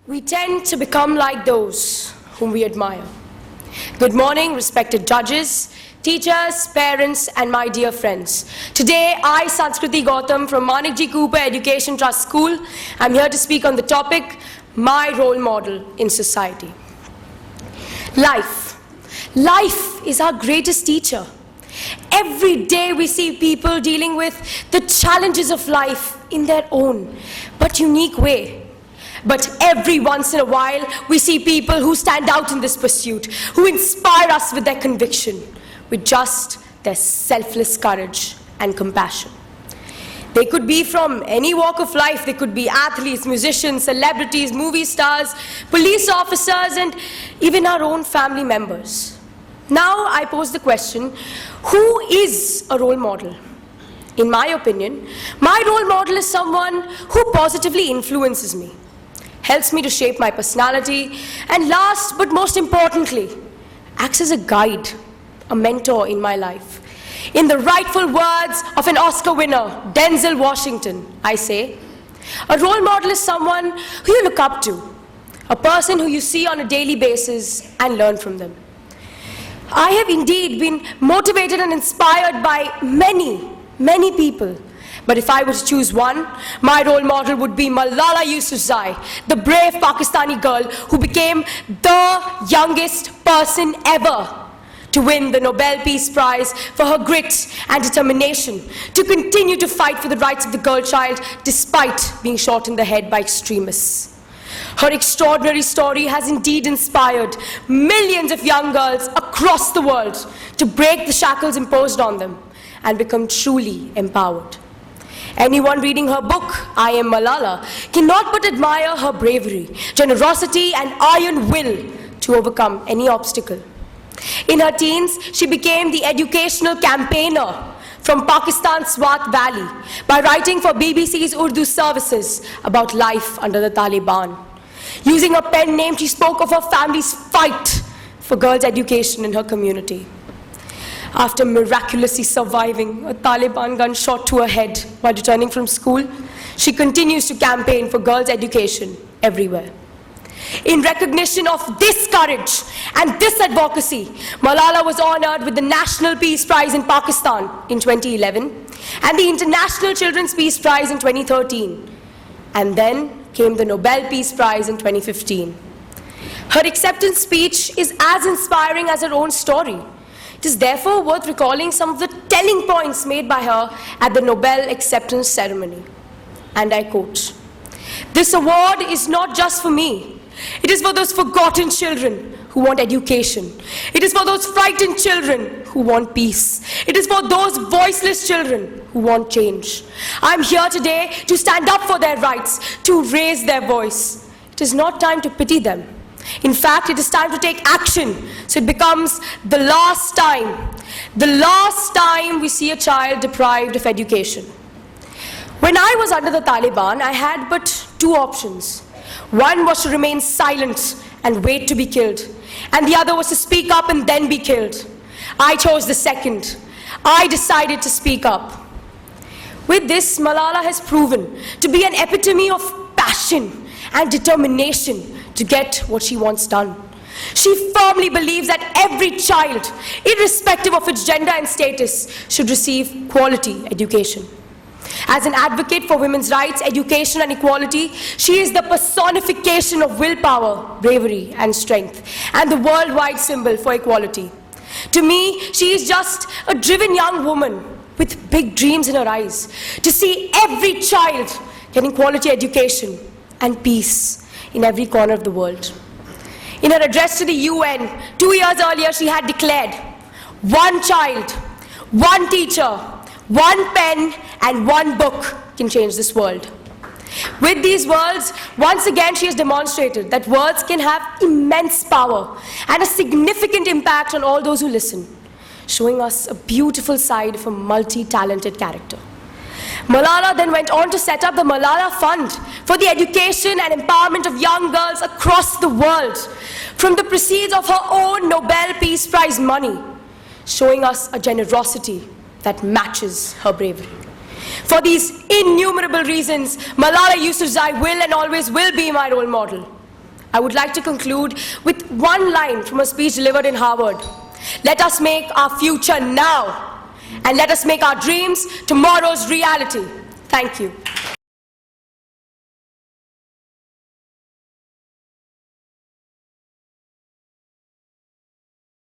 We tend to become like those whom we admire. Good morning, respected judges, teachers, parents, and my dear friends. Today, I, Sanskriti Gautam from Manikji Cooper Education Trust School, I'm here to speak on the topic, my role model in society. Life. Life is our greatest teacher. Every day we see people dealing with the challenges of life in their own, but unique way. But every once in a while, we see people who stand out in this pursuit, who inspire us with their conviction, with just their selfless courage and compassion. They could be from any walk of life. They could be athletes, musicians, celebrities, movie stars, police officers, and even our own family members. Now I pose the question, who is a role model? In my opinion, my role model is someone who positively influences me, helps me to shape my personality, and last but most importantly, acts as a guide, a mentor in my life. In the rightful words of an Oscar winner, Denzel Washington, I say, a role model is someone who you look up to, a person who you see on a daily basis and learn from them. I have indeed been motivated and inspired by many people. But if I were to choose one, my role model would be Malala Yousafzai, the brave Pakistani girl who became the youngest person ever to win the Nobel Peace Prize for her grit and determination to continue to fight for the rights of the girl child despite being shot in the head by extremists. Her extraordinary story has indeed inspired millions of young girls across the world to break the shackles imposed on them and become truly empowered. Anyone reading her book, I Am Malala, cannot but admire her bravery, generosity, and iron will to overcome any obstacle. In her teens, she became the educational campaigner from Pakistan's Swat Valley by writing for BBC's Urdu services about life under the Taliban. Using her pen name, she spoke of her family's fight for girls' education in her community. After miraculously surviving a Taliban gunshot to her head while returning from school, she continues to campaign for girls' education everywhere. In recognition of this courage and this advocacy, Malala was honored with the National Peace Prize in Pakistan in 2011 and the International Children's Peace Prize in 2013. And then came the Nobel Peace Prize in 2015. Her acceptance speech is as inspiring as her own story. It is therefore worth recalling some of the telling points made by her at the Nobel acceptance ceremony. And I quote, "This award is not just for me. It is for those forgotten children who want education. It is for those frightened children who want peace. It is for those voiceless children who want change. I'm here today to stand up for their rights, to raise their voice. It is not time to pity them. In fact, it is time to take action, so it becomes the last time we see a child deprived of education." When I was under the Taliban, I had but two options. One was to remain silent and wait to be killed, and the other was to speak up and then be killed. I chose the second. I decided to speak up. With this, Malala has proven to be an epitome of passion and determination to get what she wants done. She firmly believes that every child, irrespective of its gender and status, should receive quality education. As an advocate for women's rights, education, and equality, she is the personification of willpower, bravery, and strength, and the worldwide symbol for equality. To me, she is just a driven young woman with big dreams in her eyes, to see every child getting quality education and peace in every corner of the world. In her address to the UN, 2 years earlier, she had declared, "One child, one teacher, one pen, and one book can change this world." With these words, once again she has demonstrated that words can have immense power and a significant impact on all those who listen, showing us a beautiful side of a multi-talented character. Malala then went on to set up the Malala Fund for the education and empowerment of young girls across the world from the proceeds of her own Nobel Peace Prize money, showing us a generosity that matches her bravery. For these innumerable reasons, Malala Yousafzai will and always will be my role model. I would like to conclude with one line from a speech delivered in Harvard. Let us make our future now, and let us make our dreams tomorrow's reality. Thank you.